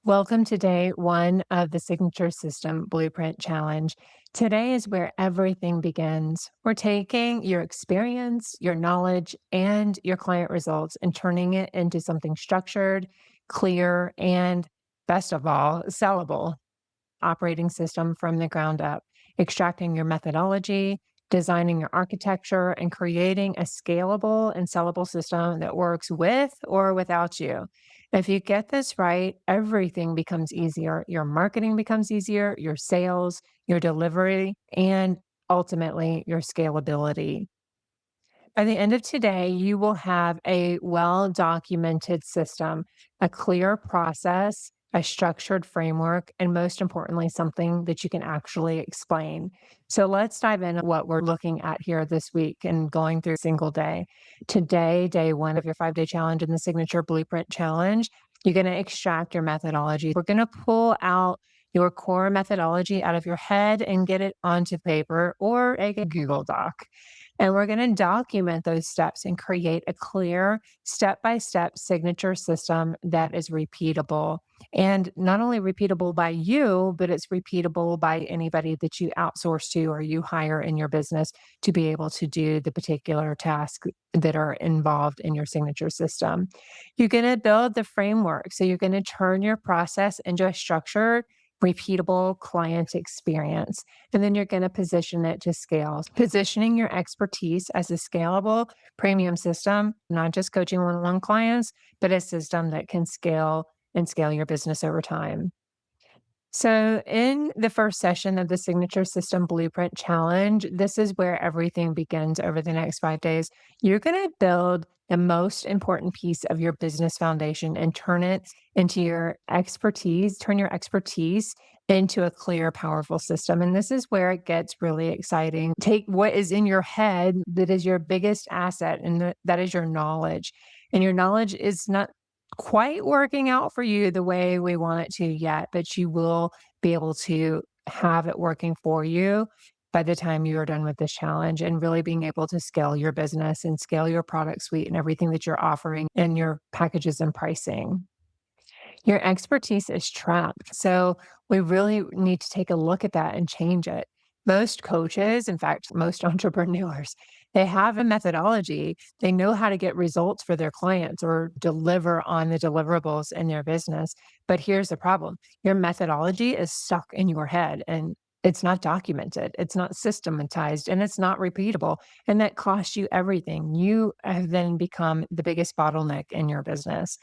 Welcome to day one of the Signature System Blueprint Challenge. Today is where everything begins. We're taking your experience, your knowledge, and your client results and turning it into something structured, clear, and best of all, sellable operating system from the ground up, extracting your methodology, designing your architecture, and creating a scalable and sellable system that works with or without you. If you get this right, everything becomes easier. Your marketing becomes easier, your sales, your delivery, and ultimately your scalability. By the end of today, you will have a well documented system, a clear process, a structured framework, and most importantly, something that you can actually explain. So let's dive into what we're looking at here this week and going through a single day. Today, day one of your 5-day challenge in the Signature Blueprint Challenge, you're going to extract your methodology. We're going to pull out your core methodology out of your head and get it onto paper or a Google Doc. And we're going to document those steps and create a clear step by step signature system that is repeatable. And not only repeatable by you, but it's repeatable by anybody that you outsource to or you hire in your business to be able to do the particular tasks that are involved in your signature system. You're going to build the framework. So you're going to turn your process into a structured, repeatable client experience. And then you're going to position it to scale, positioning your expertise as a scalable premium system, not just coaching one-on-one clients, but a system that can scale and scale your business over time. So, in the first session of the Signature System Blueprint Challenge, this is where everything begins over the next 5 days. You're going to build the most important piece of your business foundation and turn it into your expertise, turn your expertise into a clear, powerful system. And this is where it gets really exciting. Take what is in your head that is your biggest asset, and that is your knowledge. And your knowledge is not quite working out for you the way we want it to yet, but you will be able to have it working for you by the time you are done with this challenge and really being able to scale your business and scale your product suite and everything that you're offering and your packages and pricing. Your expertise is trapped. So we really need to take a look at that and change it. Most coaches, in fact, most entrepreneurs, they have a methodology. They know how to get results for their clients or deliver on the deliverables in their business. But here's the problem: your methodology is stuck in your head and it's not documented, it's not systematized, and it's not repeatable. And that costs you everything. You have then become the biggest bottleneck in your business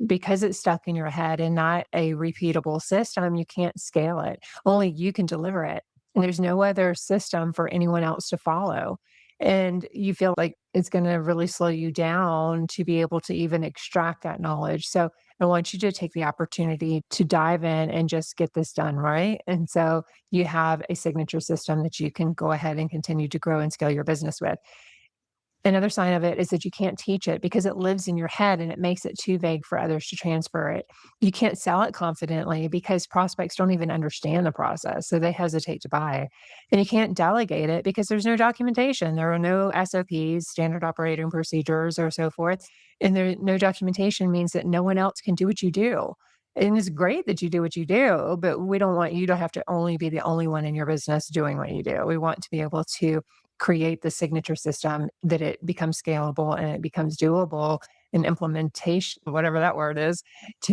because it's stuck in your head and not a repeatable system. You can't scale it. Only you can deliver it. And there's no other system for anyone else to follow. And you feel like it's going to really slow you down to be able to even extract that knowledge. So I want you to take the opportunity to dive in and just get this done, right? And so you have a signature system that you can go ahead and continue to grow and scale your business with. Another sign of it is that you can't teach it because it lives in your head and it makes it too vague for others to transfer it. You can't sell it confidently because prospects don't even understand the process, so they hesitate to buy. And you can't delegate it because there's no documentation. There are no SOPs, standard operating procedures, or so forth. And there no documentation means that no one else can do what you do. And it's great that you do what you do, but we don't want you to have to only be the only one in your business doing what you do. We want to be able to create the signature system that it becomes scalable and it becomes doable in implementation, whatever that word is,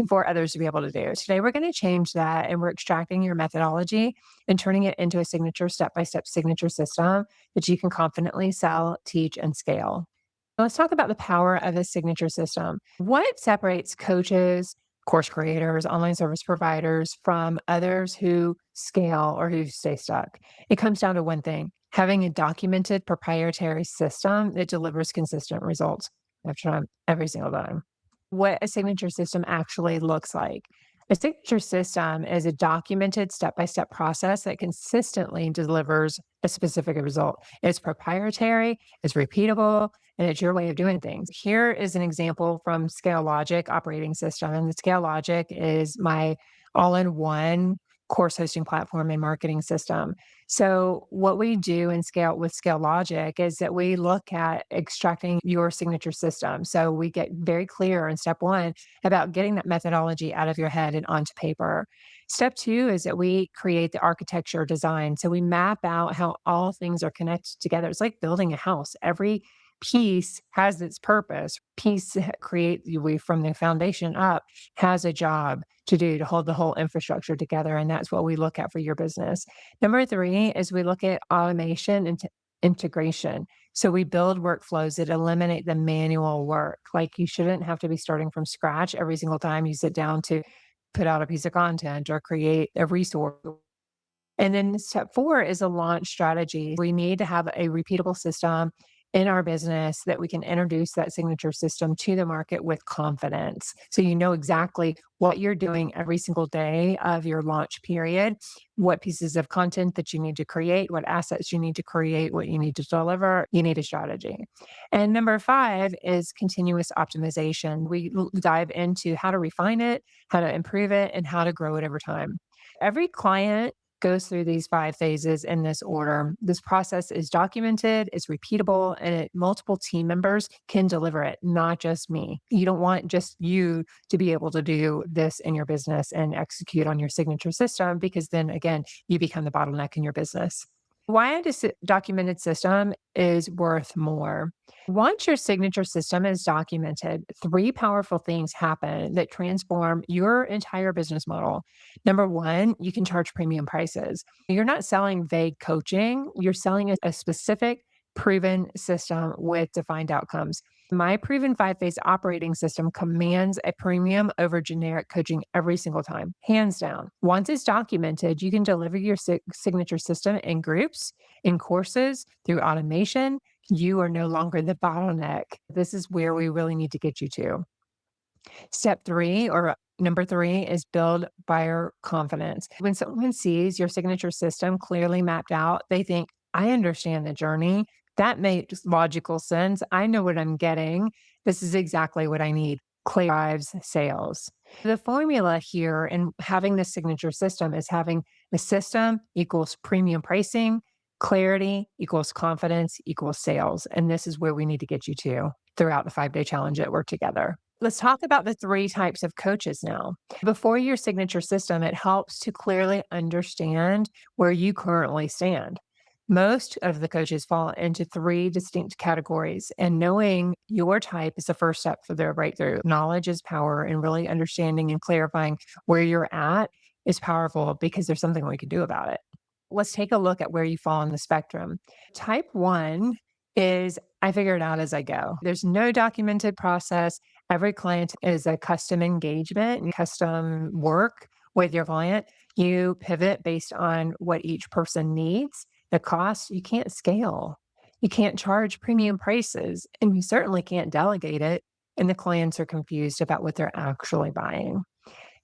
for others to be able to do. Today, we're going to change that and we're extracting your methodology and turning it into a signature step-by-step signature system that you can confidently sell, teach, and scale. Let's talk about the power of a signature system. What separates coaches, course creators, online service providers from others who scale or who stay stuck? It comes down to one thing: having a documented proprietary system that delivers consistent results every single time. What a signature system actually looks like. A signature system is a documented step by step process that consistently delivers a specific result. It's proprietary, it's repeatable, and it's your way of doing things. Here is an example from Scale Logic operating system. And the Scale Logic is my all in one course hosting platform and marketing system. So what we do in Scale with Scale Logic is that we look at extracting your signature system. So we get very clear in step one about getting that methodology out of your head and onto paper. Step two is that we create the architecture design. So we map out how all things are connected together. It's like building a house. Every piece has its purpose. Piece create we from the foundation up has a job to do to hold the whole infrastructure together. And that's what we look at for your business. Number three is we look at automation and integration. So we build workflows that eliminate the manual work. Like you shouldn't have to be starting from scratch every single time you sit down to put out a piece of content or create a resource. And then step four is a launch strategy. We need to have a repeatable system in our business that we can introduce that signature system to the market with confidence. So you know exactly what you're doing every single day of your launch period, what pieces of content that you need to create, what assets you need to create, what you need to deliver. You need a strategy. And number five is continuous optimization. We dive into how to refine it, how to improve it, and how to grow it over time. Every client goes through these five phases in this order. This process is documented, it's repeatable, and multiple team members can deliver it, not just me. You don't want just you to be able to do this in your business and execute on your signature system, because then again, you become the bottleneck in your business. Why a documented system is worth more. Once your signature system is documented, three powerful things happen that transform your entire business model. Number one, you can charge premium prices. You're not selling vague coaching, you're selling a specific proven system with defined outcomes. My proven five-phase operating system commands a premium over generic coaching every single time, hands down. Once it's documented, you can deliver your signature system in groups, in courses, through automation. You are no longer the bottleneck. This is where we really need to get you to. Step three, or number three, is build buyer confidence. When someone sees your signature system clearly mapped out, they think, I understand the journey. That makes logical sense. I know what I'm getting. This is exactly what I need. Clear drives sales. The formula here in having this signature system is having the system equals premium pricing, clarity equals confidence equals sales. And this is where we need to get you to throughout the 5-day challenge that we're together. Let's talk about the three types of coaches now. Before your signature system, it helps to clearly understand where you currently stand. Most of the coaches fall into three distinct categories, and knowing your type is the first step for their breakthrough. Knowledge is power, and really understanding and clarifying where you're at is powerful because there's something we can do about it. Let's take a look at where you fall on the spectrum. Type one is I figure it out as I go. There's no documented process. Every client is a custom engagement and custom work with your client. You pivot based on what each person needs. The cost, you can't scale. You can't charge premium prices, and you certainly can't delegate it. And the clients are confused about what they're actually buying.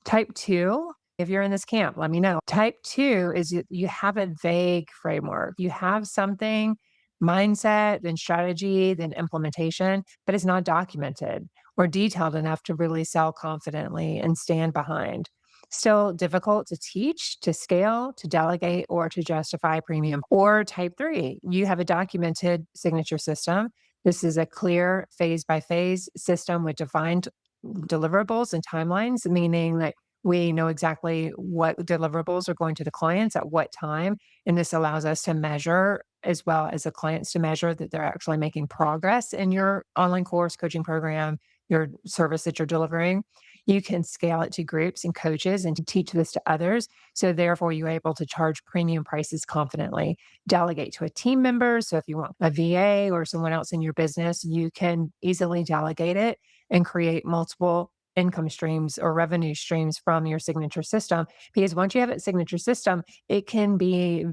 Type two, if you're in this camp, let me know. Type two is you have a vague framework. You have something, mindset, then strategy, then implementation, but it's not documented or detailed enough to really sell confidently and stand behind. Still difficult to teach, to scale, to delegate, or to justify premium. Or type three, you have a documented signature system. This is a clear phase by phase system with defined deliverables and timelines, meaning that we know exactly what deliverables are going to the clients at what time. And this allows us to measure, as well as the clients to measure, that they're actually making progress in your online course, coaching program, your service that you're delivering. You can scale it to groups and coaches and to teach this to others. So therefore, you're able to charge premium prices confidently. Delegate to a team member. So if you want a VA or someone else in your business, you can easily delegate it and create multiple income streams or revenue streams from your signature system. Because once you have a signature system, it can be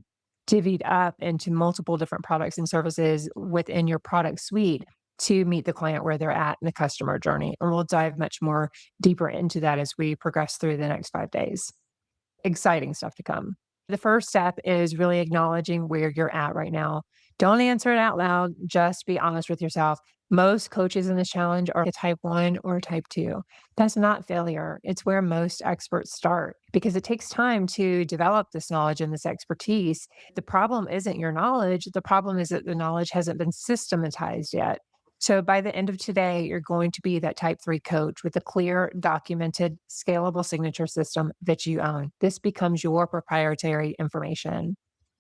divvied up into multiple different products and services within your product suite to meet the client where they're at in the customer journey. And we'll dive much more deeper into that as we progress through the next 5 days. Exciting stuff to come. The first step is really acknowledging where you're at right now. Don't answer it out loud. Just be honest with yourself. Most coaches in this challenge are a type 1 or a type 2. That's not failure. It's where most experts start because it takes time to develop this knowledge and this expertise. The problem isn't your knowledge. The problem is that the knowledge hasn't been systematized yet. So by the end of today, you're going to be that type 3 coach with a clear, documented, scalable signature system that you own. This becomes your proprietary information.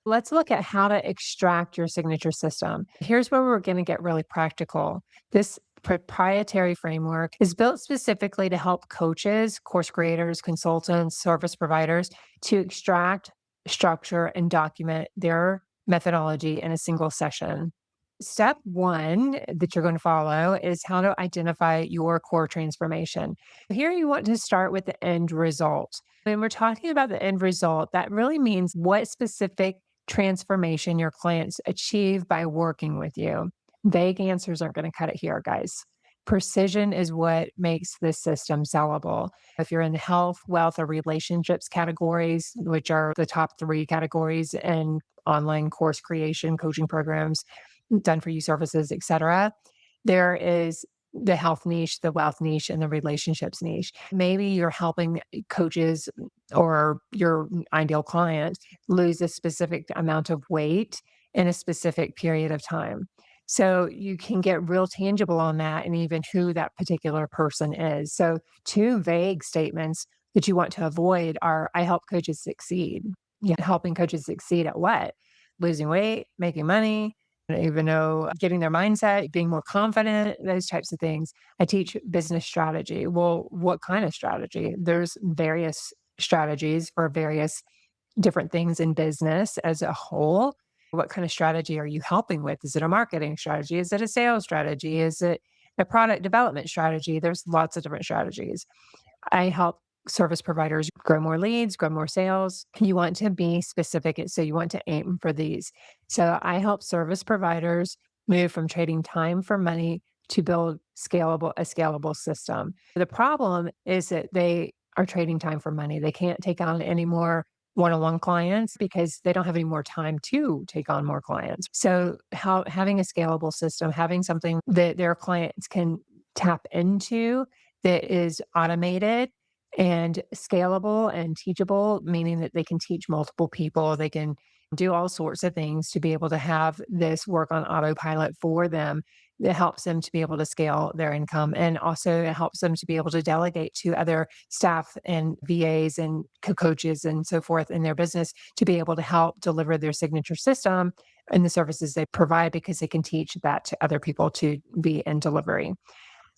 Let's look at how to extract your signature system. Here's where we're going to get really practical. This proprietary framework is built specifically to help coaches, course creators, consultants, service providers to extract, structure, and document their methodology in a single session. Step one that you're going to follow is how to identify your core transformation. Here, you want to start with the end result. When we're talking about the end result, that really means what specific transformation your clients achieve by working with you. Vague answers aren't going to cut it here, guys. Precision is what makes this system sellable. If you're in the health, wealth, or relationships categories, which are the top three categories in online course creation, coaching programs, done for you services, etc., there is the health niche, the wealth niche, and the relationships niche. Maybe you're helping coaches or your ideal client lose a specific amount of weight in a specific period of time. So you can get real tangible on that and even who that particular person is. So, two vague statements that you want to avoid are I help coaches succeed. Yeah, helping coaches succeed at what? Losing weight, making money, even though getting their mindset, being more confident, those types of things. I teach business strategy. Well, what kind of strategy? There's various strategies for various different things in business as a whole. What kind of strategy are you helping with? Is it a marketing strategy? Is it a sales strategy? Is it a product development strategy? There's lots of different strategies. I help service providers grow more leads, grow more sales. You want to be specific. So you want to aim for these. So I help service providers move from trading time for money to build a scalable system. The problem is that they are trading time for money. They can't take on any more one-on-one clients because they don't have any more time to take on more clients. So having a scalable system, having something that their clients can tap into that is automated and scalable and teachable, meaning that they can teach multiple people. They can do all sorts of things to be able to have this work on autopilot for them. That helps them to be able to scale their income. And also it helps them to be able to delegate to other staff and VAs and coaches and so forth in their business to be able to help deliver their signature system and the services they provide because they can teach that to other people to be in delivery.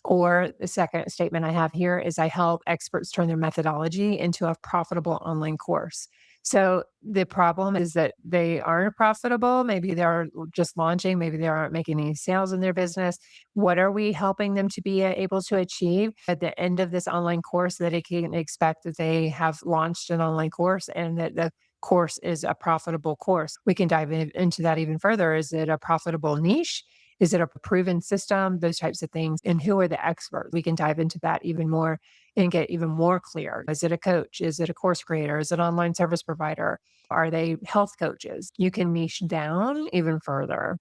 Or the second statement I have here is I help experts turn their methodology into a profitable online course. So the problem is that they aren't profitable. Maybe they're just launching. Maybe they aren't making any sales in their business. What are we helping them to be able to achieve at the end of this online course that they can expect that they have launched an online course and that the course is a profitable course? We can dive into that even further. Is it a profitable niche? Is it a proven system? Those types of things. And who are the experts? We can dive into that even more and get even more clear. Is it a coach? Is it a course creator? Is it an online service provider? Are they health coaches? You can niche down even further.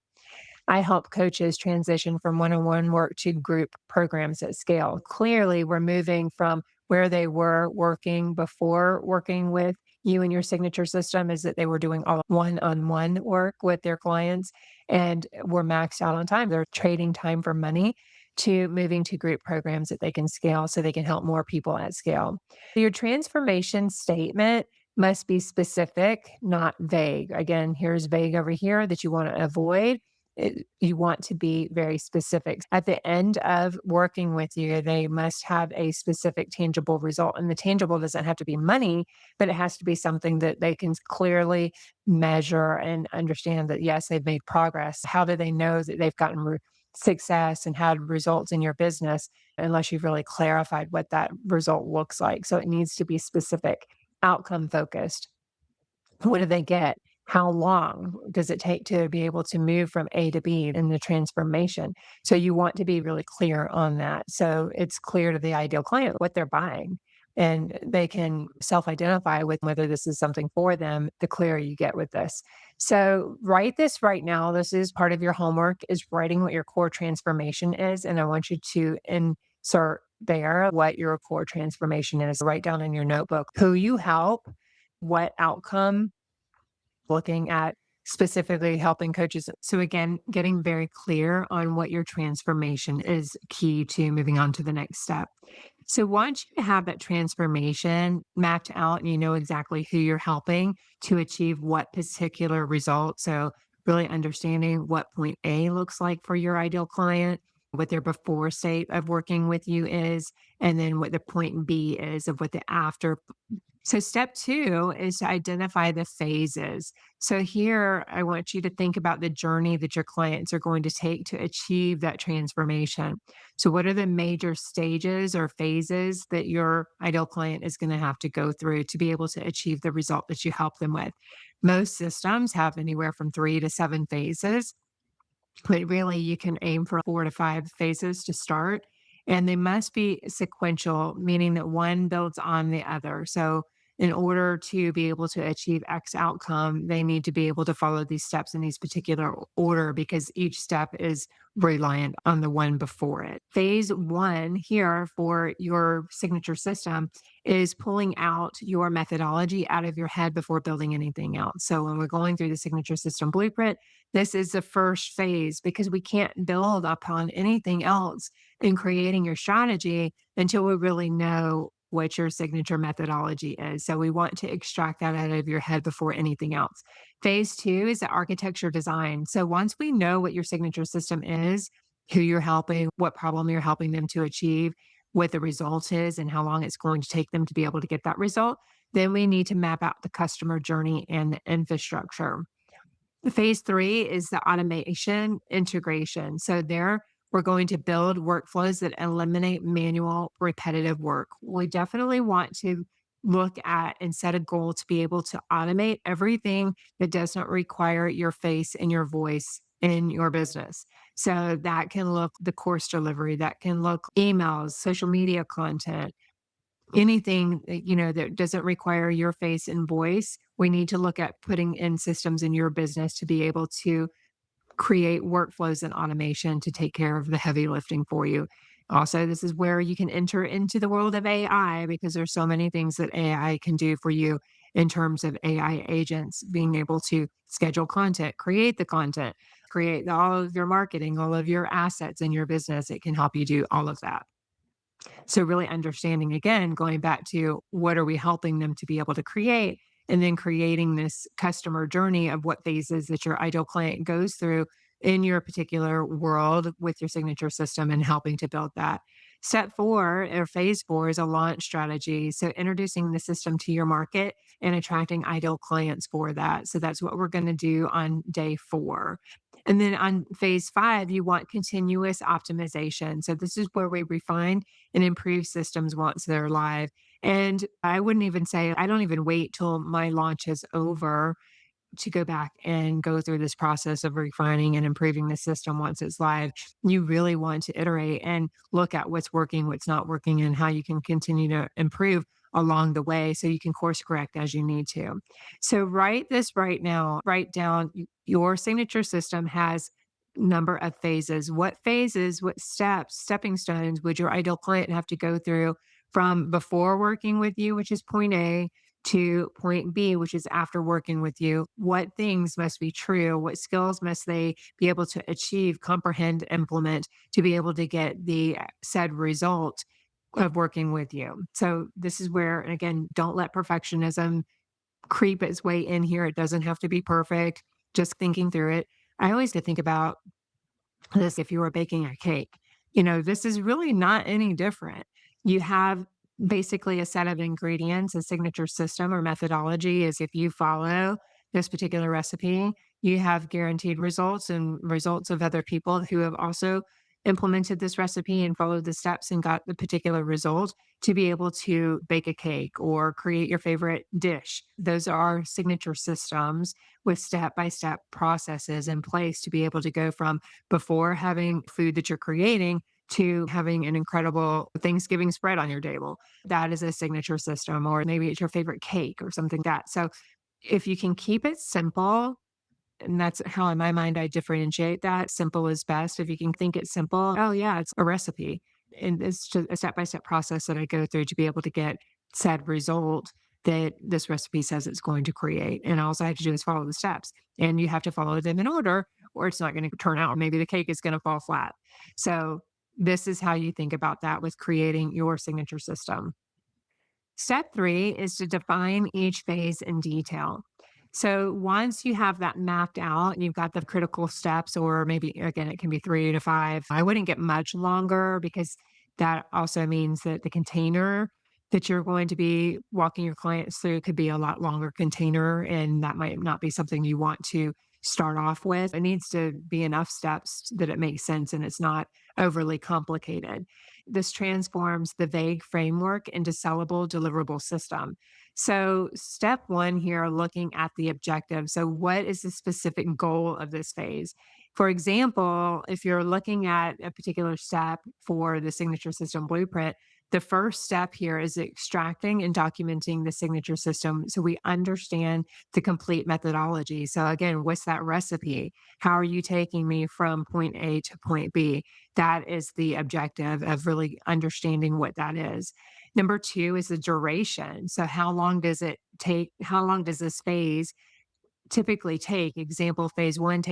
I help coaches transition from one-on-one work to group programs at scale. Clearly, we're moving from where they were working before working with you and your signature system is that they were doing all one-on-one work with their clients and were maxed out on time. They're trading time for money to moving to group programs that they can scale so they can help more people at scale. Your transformation statement must be specific, not vague. Again, here's vague over here that you want to avoid. You want to be very specific. At the end of working with you, they must have a specific tangible result. And the tangible doesn't have to be money, but it has to be something that they can clearly measure and understand that, yes, they've made progress. How do they know that they've gotten success and had results in your business unless you've really clarified what that result looks like? So it needs to be specific, outcome focused. What do they get? How long does it take to be able to move from A to B in the transformation? So you want to be really clear on that. So it's clear to the ideal client what they're buying. and they can self-identify with whether this is something for them, the clearer you get with this. So write this right now. This is part of your homework, is writing what your core transformation is. And I want you to insert there what your core transformation is. Write down in your notebook who you help, what outcome, looking at specifically helping coaches. So again, getting very clear on what your transformation is key to moving on to the next step. So once you have that transformation mapped out and you know exactly who you're helping to achieve what particular result, so really understanding what point A looks like for your ideal client, what their before state of working with you is, and then what the point B is of what the after. So, step two is to identify the phases. So, here I want you to think about the journey that your clients are going to take to achieve that transformation. So, what are the major stages or phases that your ideal client is going to have to go through to be able to achieve the result that you help them with? Most systems have anywhere from 3 to 7 phases, but really you can aim for 4 to 5 phases to start. And they must be sequential, meaning that one builds on the other. So, in order to be able to achieve X outcome, they need to be able to follow these steps in these particular order because each step is reliant on the one before it. Phase one here for your signature system is pulling out your methodology out of your head before building anything else. So, when we're going through the signature system blueprint, this is the first phase because we can't build upon anything else in creating your strategy until we really know what your signature methodology is. So we want to extract that out of your head before anything else. Phase two is the architecture design. So once we know what your signature system is, who you're helping, what problem you're helping them to achieve, what the result is, and how long it's going to take them to be able to get that result, then we need to map out the customer journey and the infrastructure. Phase three is the automation integration. So there we're going to build workflows that eliminate manual repetitive work. We definitely want to look at and set a goal to be able to automate everything that does not require your face and your voice in your business. So that can look the course delivery, that can look emails, social media content, anything that, that doesn't require your face and voice. We need to look at putting in systems in your business to be able to create workflows and automation to take care of the heavy lifting for you. Also, this is where you can enter into the world of AI because there's so many things that AI can do for you in terms of AI agents being able to schedule content, create the content, create all of your marketing, all of your assets in your business. It can help you do all of that. So really understanding, again, going back to what are we helping them to be able to create, and then creating this customer journey of what phases that your ideal client goes through in your particular world with your signature system and helping to build that. Step four or phase four is a launch strategy. So introducing the system to your market and attracting ideal clients for that. So that's what we're going to do on day four. And then on phase five, you want continuous optimization. So this is where we refine and improve systems once they're live. And I wouldn't even say, I don't even wait till my launch is over to go back and go through this process of refining and improving the system once it's live. You really want to iterate and look at what's working, what's not working, and how you can continue to improve along the way so you can course correct as you need to. So write this right now. Write down your signature system has number of phases. What phases, what steps, stepping stones would your ideal client have to go through from before working with you, which is point A, to point B, which is after working with you? What things must be true? What skills must they be able to achieve, comprehend, implement to be able to get the said result of working with you? So, this is where, and again, don't let perfectionism creep its way in here. It doesn't have to be perfect, just thinking through it. I always to think about this if you were baking a cake. This is really not any different. You have basically a set of ingredients, a signature system or methodology is if you follow this particular recipe, you have guaranteed results and results of other people who have also implemented this recipe and followed the steps and got the particular result to be able to bake a cake or create your favorite dish. Those are signature systems with step-by-step processes in place to be able to go from before having food that you're creating to having an incredible Thanksgiving spread on your table. That is a signature system, or maybe it's your favorite cake or something like that. So if you can keep it simple, and that's how in my mind I differentiate that. Simple is best. If you can think it simple, oh yeah, it's a recipe. And it's just a step-by-step process that I go through to be able to get said result that this recipe says it's going to create. And all I have to do is follow the steps. And you have to follow them in order, or it's not going to turn out. Maybe the cake is going to fall flat. So this is how you think about that with creating your signature system. Step three is to define each phase in detail. So once you have that mapped out and you've got the critical steps, or maybe again, it can be 3 to 5, I wouldn't get much longer because that also means that the container that you're going to be walking your clients through could be a lot longer container. And that might not be something you want to start off with. It needs to be enough steps that it makes sense and it's not overly complicated. This transforms the vague framework into sellable, deliverable system. So, step one here, looking at the objective. So, what is the specific goal of this phase? For example, if you're looking at a particular step for the signature system blueprint, the first step here is extracting and documenting the signature system so we understand the complete methodology. So, again, what's that recipe? How are you taking me from point A to point B? That is the objective of really understanding what that is. Number two is the duration. So, how long does it take? How long does this phase typically take? Example, phase one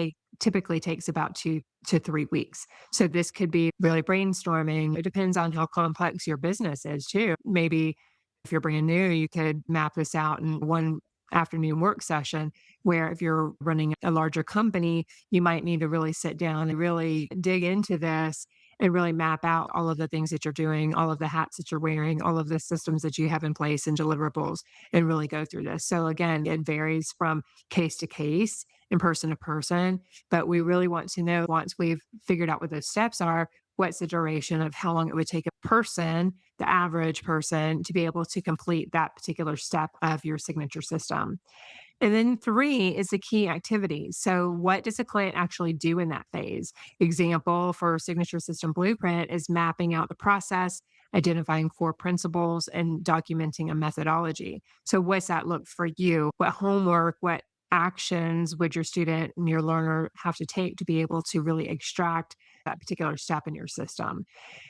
typically takes about 2 to 3 weeks. So this could be really brainstorming. It depends on how complex your business is too. Maybe if you're brand new, you could map this out in one afternoon work session, where if you're running a larger company, you might need to really sit down and really dig into this and really map out all of the things that you're doing, all of the hats that you're wearing, all of the systems that you have in place and deliverables, and really go through this. So again, it varies from case to case and person to person, but we really want to know, once we've figured out what those steps are, what's the duration of how long it would take a person, the average person, to be able to complete that particular step of your signature system. And then three is the key activities. So, what does a client actually do in that phase? Example for signature system blueprint is mapping out the process, identifying core principles, and documenting a methodology. So, what's that look for you? What homework, what actions would your student and your learner have to take to be able to really extract that particular step in your system?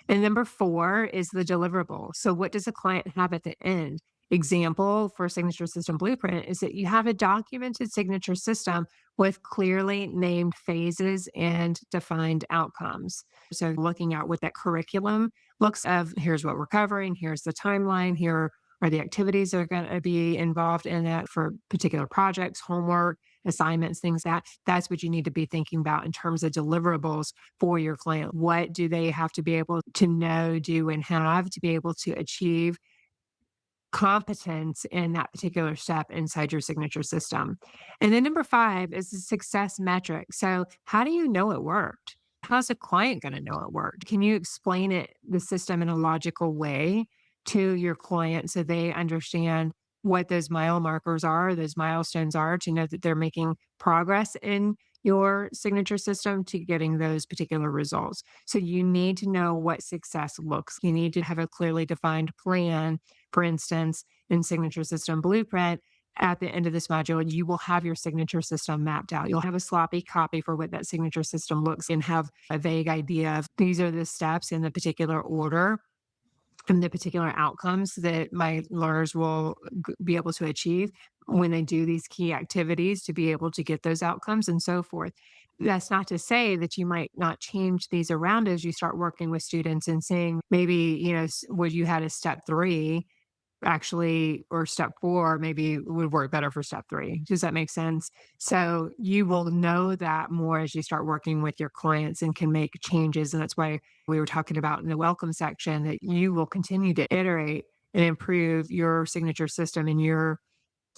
And number four is the deliverable. So, what does a client have at the end? Example for signature system blueprint is that you have a documented signature system with clearly named phases and defined outcomes. So, looking at what that curriculum looks of, here's what we're covering, here's the timeline, here are the activities that are going to be involved in that for particular projects, homework, assignments, things that's what you need to be thinking about in terms of deliverables for your client. What do they have to be able to know, do, and have to be able to achieve competence in that particular step inside your signature system? And then number five is the success metric. So, how do you know it worked? How's a client going to know it worked? Can you explain the system in a logical way to your client so they understand what those mile markers are, those milestones are, to know that they're making progress in your signature system to getting those particular results? So, you need to know what success looks. You need to have a clearly defined plan. For instance, in signature system blueprint, at the end of this module, you will have your signature system mapped out. You'll have a sloppy copy for what that signature system looks and have a vague idea of these are the steps in the particular order and the particular outcomes that my learners will be able to achieve when they do these key activities to be able to get those outcomes and so forth. That's not to say that you might not change these around as you start working with students and saying, maybe, what you had a step three actually, or step four maybe would work better for step three. Does that make sense? So you will know that more as you start working with your clients and can make changes. And that's why we were talking about in the welcome section that you will continue to iterate and improve your signature system and your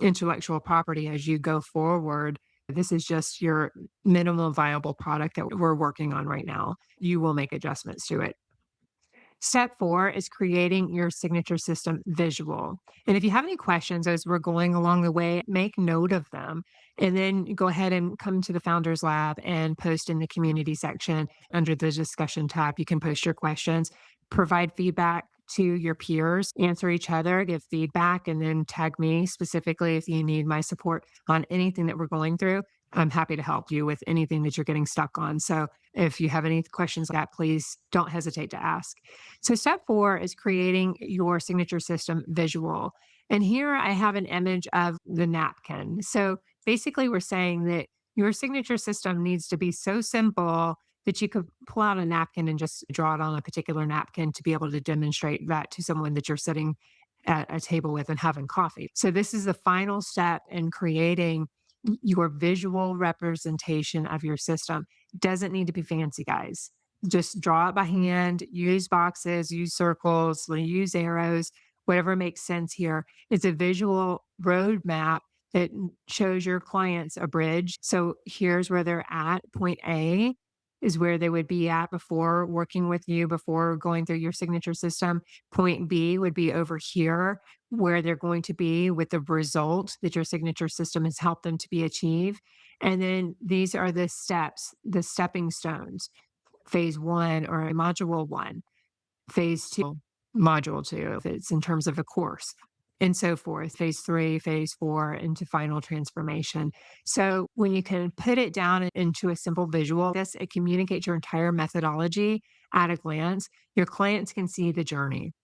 intellectual property as you go forward. This is just your minimum viable product that we're working on right now. You will make adjustments to it. Step 4 is creating your signature system visual. And if you have any questions as we're going along the way, make note of them. And then go ahead and come to the Founders Lab and post in the community section under the discussion tab. You can post your questions, provide feedback to your peers, answer each other, give feedback, and then tag me specifically if you need my support on anything that we're going through. I'm happy to help you with anything that you're getting stuck on. So if you have any questions like that, please don't hesitate to ask. So, step 4 is creating your signature system visual. And here I have an image of the napkin. So, basically, we're saying that your signature system needs to be so simple that you could pull out a napkin and just draw it on a particular napkin to be able to demonstrate that to someone that you're sitting at a table with and having coffee. So, this is the final step in creating your visual representation of your system. Doesn't need to be fancy, guys. Just draw it by hand, use boxes, use circles, use arrows, whatever makes sense here. It's a visual roadmap that shows your clients a bridge. So here's where they're at. Point A is where they would be at before working with you, before going through your signature system. Point B would be over here, where they're going to be with the result that your signature system has helped them to be achieved. And then these are the steps, the stepping stones. Phase 1 or module 1, phase 2, module 2, if it's in terms of a course, and so forth, phase 3, phase 4, into final transformation. So when you can put it down into a simple visual, this it communicates your entire methodology at a glance. Your clients can see the journey.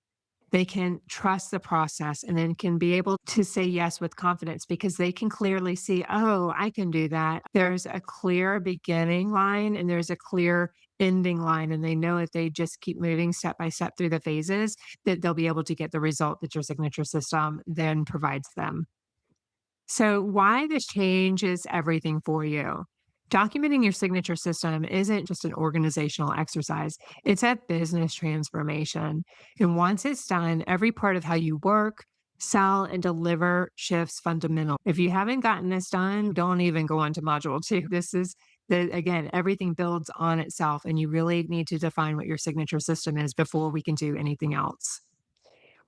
They can trust the process and then can be able to say yes with confidence because they can clearly see, oh, I can do that. There's a clear beginning line and there's a clear ending line. And they know if they just keep moving step by step through the phases, that they'll be able to get the result that your signature system then provides them. So, why this changes everything for you? Documenting your signature system isn't just an organizational exercise, it's a business transformation. And once it's done, every part of how you work, sell, and deliver shifts fundamental. If you haven't gotten this done, don't even go on to module 2. This is again, everything builds on itself, and you really need to define what your signature system is before we can do anything else.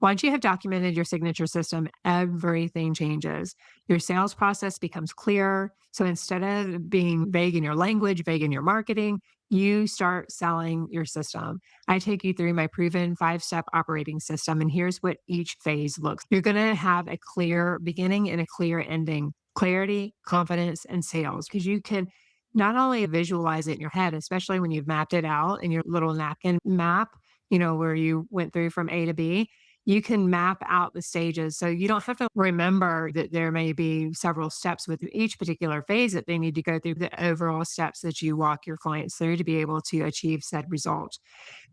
Once you have documented your signature system, everything changes. Your sales process becomes clear. So instead of being vague in your language, vague in your marketing, you start selling your system. I take you through my proven 5-step operating system, and here's what each phase looks. You're going to have a clear beginning and a clear ending. Clarity, confidence, and sales, because you can not only visualize it in your head, especially when you've mapped it out in your little napkin map, where you went through from A to B, you can map out the stages. So you don't have to remember that there may be several steps with each particular phase that they need to go through, the overall steps that you walk your clients through to be able to achieve said result.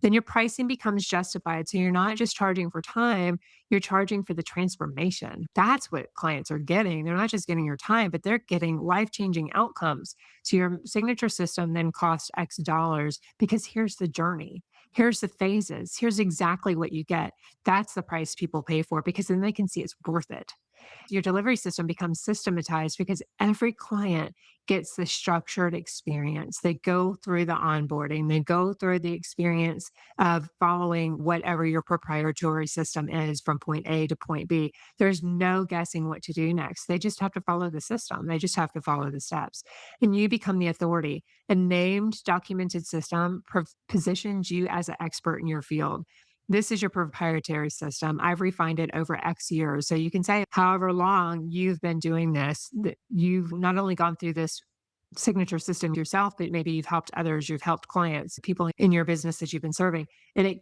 Then your pricing becomes justified. So you're not just charging for time, you're charging for the transformation. That's what clients are getting. They're not just getting your time, but they're getting life changing outcomes. So your signature system then costs X dollars because here's the journey. Here's the phases. Here's exactly what you get. That's the price people pay for because then they can see it's worth it. Your delivery system becomes systematized because every client gets the structured experience. They go through the onboarding, they go through the experience of following whatever your proprietary system is from point A to point B. There's no guessing what to do next. They just have to follow the system, they just have to follow the steps. And you become the authority. A named, documented system positions you as an expert in your field. This is your proprietary system. I've refined it over X years. So you can say however long you've been doing this, that you've not only gone through this signature system yourself, but maybe you've helped others, you've helped clients, people in your business that you've been serving. And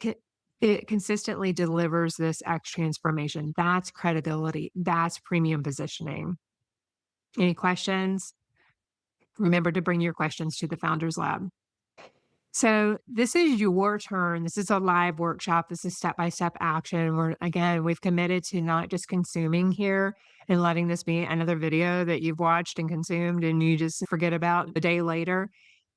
it consistently delivers this X transformation. That's credibility. That's premium positioning. Any questions? Remember to bring your questions to the Founders Lab. So this is your turn. This is a live workshop. This is step-by-step action. We've committed to not just consuming here and letting this be another video that you've watched and consumed and you just forget about a day later.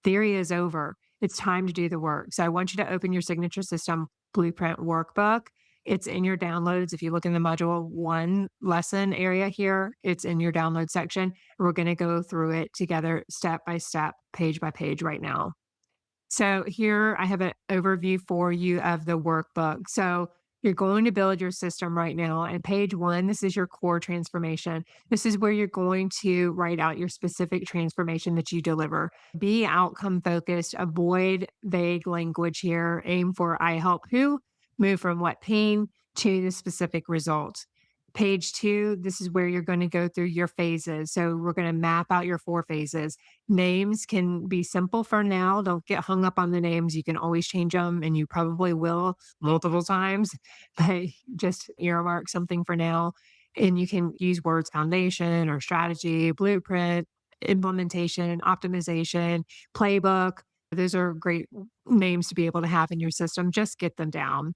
Theory is over. It's time to do the work. So I want you to open your signature system blueprint workbook. It's in your downloads. If you look in the module 1 lesson area here, it's in your download section. We're going to go through it together step by step, page by page right now. So here I have an overview for you of the workbook. So you're going to build your system right now. And page one, this is your core transformation. This is where you're going to write out your specific transformation that you deliver. Be outcome focused, avoid vague language here. Aim for I help who, move from what pain to the specific result. Page two, this is where you're going to go through your phases. So we're going to map out your 4 phases. Names can be simple for now. Don't get hung up on the names. You can always change them, and you probably will multiple times, but just earmark something for now. And you can use words foundation or strategy, blueprint, implementation, optimization, playbook. Those are great names to be able to have in your system. Just get them down.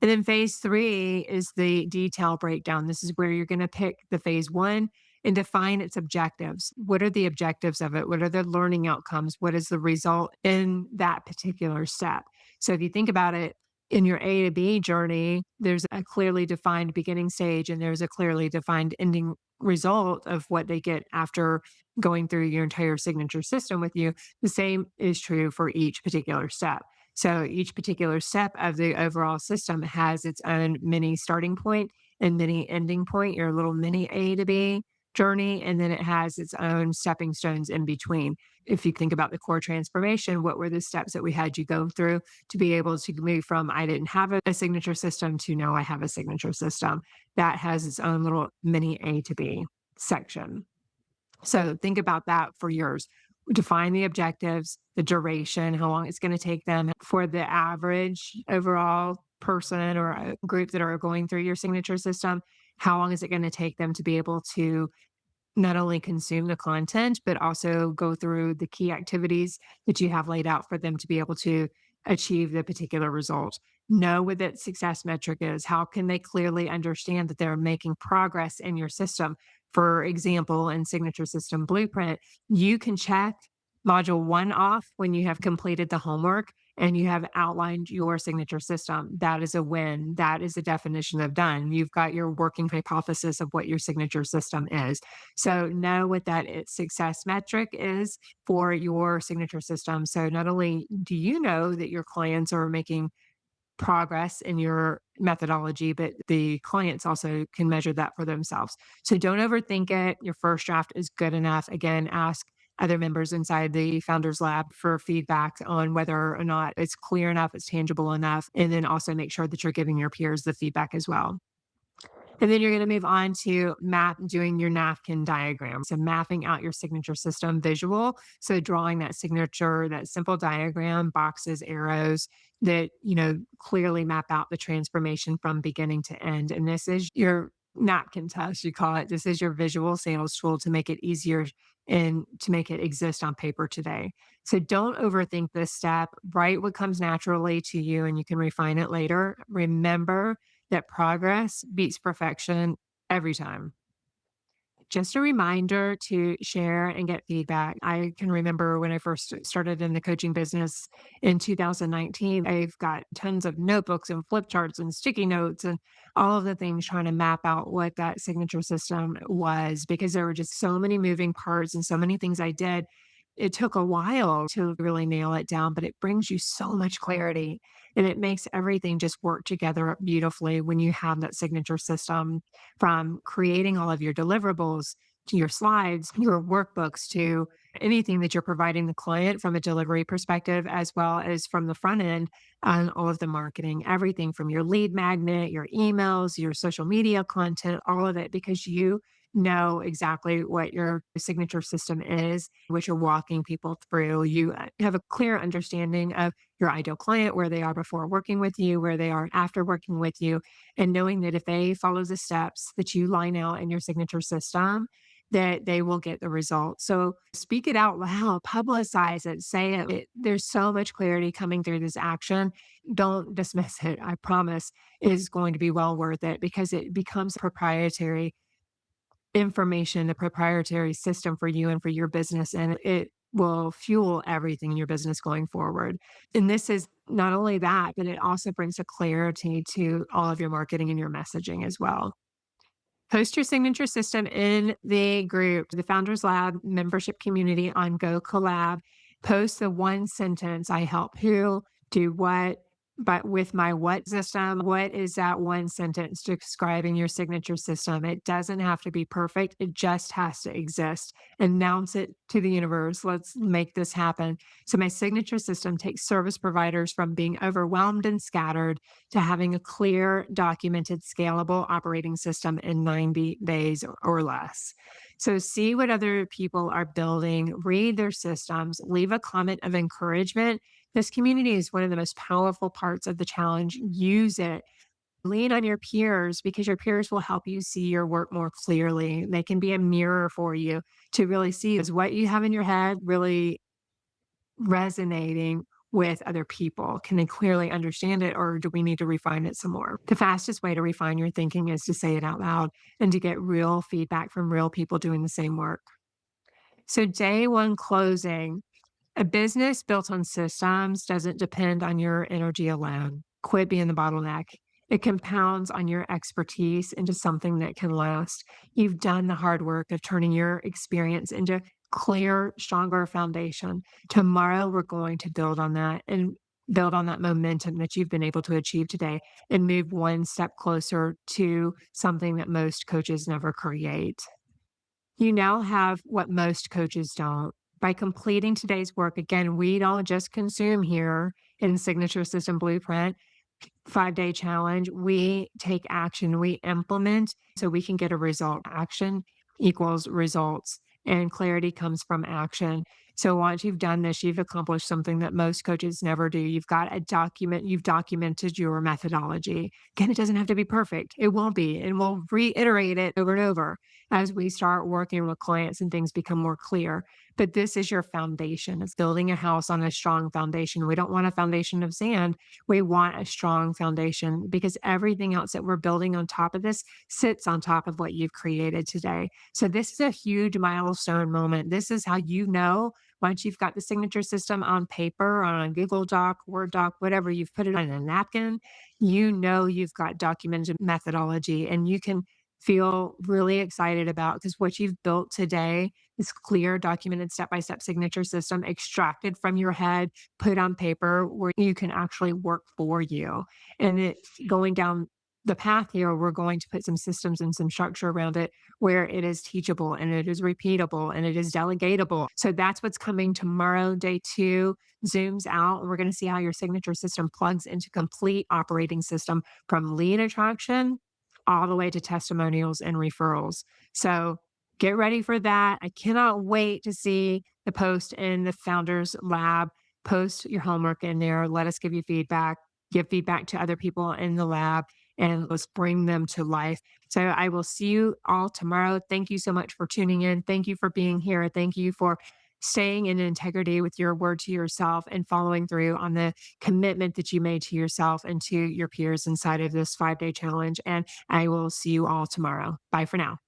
And then phase three is the detail breakdown. This is where you're going to pick the phase one and define its objectives. What are the objectives of it? What are the learning outcomes? What is the result in that particular step? So if you think about it, in your A to B journey, there's a clearly defined beginning stage and there's a clearly defined ending result of what they get after going through your entire signature system with you. The same is true for each particular step. So each particular step of the overall system has its own mini starting point and mini ending point, your little mini A to B journey, and then it has its own stepping stones in between. If you think about the core transformation, what were the steps that we had you go through to be able to move from I didn't have a signature system to now I have a signature system? That has its own little mini A to B section. So think about that for yours. Define the objectives, the duration, how long it's going to take them for the average overall person or a group that are going through your signature system. How long is it going to take them to be able to not only consume the content, but also go through the key activities that you have laid out for them to be able to achieve the particular result? Know what that success metric is. How can they clearly understand that they're making progress in your system? For example, in Signature System Blueprint, you can check module one off when you have completed the homework and you have outlined your signature system. That is a win. That is a definition of done. You've got your working hypothesis of what your signature system is. So know what that success metric is for your signature system. So not only do you know that your clients are making progress in your methodology, but the clients also can measure that for themselves. So don't overthink it. Your first draft is good enough. Again, ask other members inside the founders lab for feedback on whether or not it's clear enough, it's tangible enough, and then also make sure that you're giving your peers the feedback as well. And then you're going to move on to doing your napkin diagram. So mapping out your signature system visual. So drawing that signature, that simple diagram, boxes, arrows that, clearly map out the transformation from beginning to end. And this is your napkin test, you call it. This is your visual sales tool to make it easier and to make it exist on paper today. So don't overthink this step. Write what comes naturally to you and you can refine it later. Remember that progress beats perfection every time. Just a reminder to share and get feedback. I can remember when I first started in the coaching business in 2019, I've got tons of notebooks and flip charts and sticky notes and all of the things trying to map out what that signature system was because there were just so many moving parts and so many things I did. It took a while to really nail it down, but it brings you so much clarity and it makes everything just work together beautifully when you have that signature system, from creating all of your deliverables to your slides, your workbooks, to anything that you're providing the client from a delivery perspective, as well as from the front end on all of the marketing, everything from your lead magnet, your emails, your social media content, all of it, because you know exactly what your signature system is, what you're walking people through. You have a clear understanding of your ideal client, where they are before working with you, where they are after working with you, and knowing that if they follow the steps that you line out in your signature system, that they will get the result. So speak it out loud, publicize it, say it. There's so much clarity coming through this action. Don't dismiss it. I promise it is going to be well worth it because it becomes proprietary information, a proprietary system for you and for your business, and it will fuel everything in your business going forward. And this is not only that, but it also brings a clarity to all of your marketing and your messaging as well. Post your signature system in the group, the Founders Lab membership community on Go Collab. Post the one sentence, I help who, do what, but with my what system, what is that one sentence describing your signature system? It doesn't have to be perfect. It just has to exist. Announce it to the universe. Let's make this happen. So my signature system takes service providers from being overwhelmed and scattered to having a clear, documented, scalable operating system in 90 days or less. So see what other people are building, read their systems, leave a comment of encouragement. This community is one of the most powerful parts of the challenge. Use it. Lean on your peers because your peers will help you see your work more clearly. They can be a mirror for you to really see is what you have in your head really resonating with other people. Can they clearly understand it or do we need to refine it some more? The fastest way to refine your thinking is to say it out loud and to get real feedback from real people doing the same work. So, day one closing, a business built on systems doesn't depend on your energy alone. Quit being the bottleneck. It compounds on your expertise into something that can last. You've done the hard work of turning your experience into clear, stronger foundation. Tomorrow, we're going to build on that and build on that momentum that you've been able to achieve today and move one step closer to something that most coaches never create. You now have what most coaches don't. By completing today's work, again, we don't just consume here in Signature System Blueprint 5-day challenge. We take action, we implement so we can get a result. Action equals results, and clarity comes from action. So once you've done this, you've accomplished something that most coaches never do. You've got a document, you've documented your methodology. Again, it doesn't have to be perfect. It won't be, and we'll reiterate it over and over as we start working with clients and things become more clear. But this is your foundation. It's building a house on a strong foundation. We don't want a foundation of sand. We want a strong foundation because everything else that we're building on top of this sits on top of what you've created today. So, this is a huge milestone moment. This is how you know once you've got the signature system on paper, on a Google Doc, Word Doc, whatever, you've put it on a napkin, you know you've got documented methodology and you can feel really excited about because what you've built today is clear, documented step by step signature system extracted from your head, put on paper where you can actually work for you. And it's going down the path here, we're going to put some systems and some structure around it where it is teachable and it is repeatable and it is delegatable. So that's what's coming tomorrow, day two. Zooms out. And we're going to see how your signature system plugs into complete operating system from lead attraction all the way to testimonials and referrals. So get ready for that. I cannot wait to see the post in the Founders Lab. Post your homework in there. Let us give you feedback, give feedback to other people in the lab, and let's bring them to life. So I will see you all tomorrow. Thank you so much for tuning in. Thank you for being here. Thank you for staying in integrity with your word to yourself and following through on the commitment that you made to yourself and to your peers inside of this 5-day challenge. And I will see you all tomorrow. Bye for now.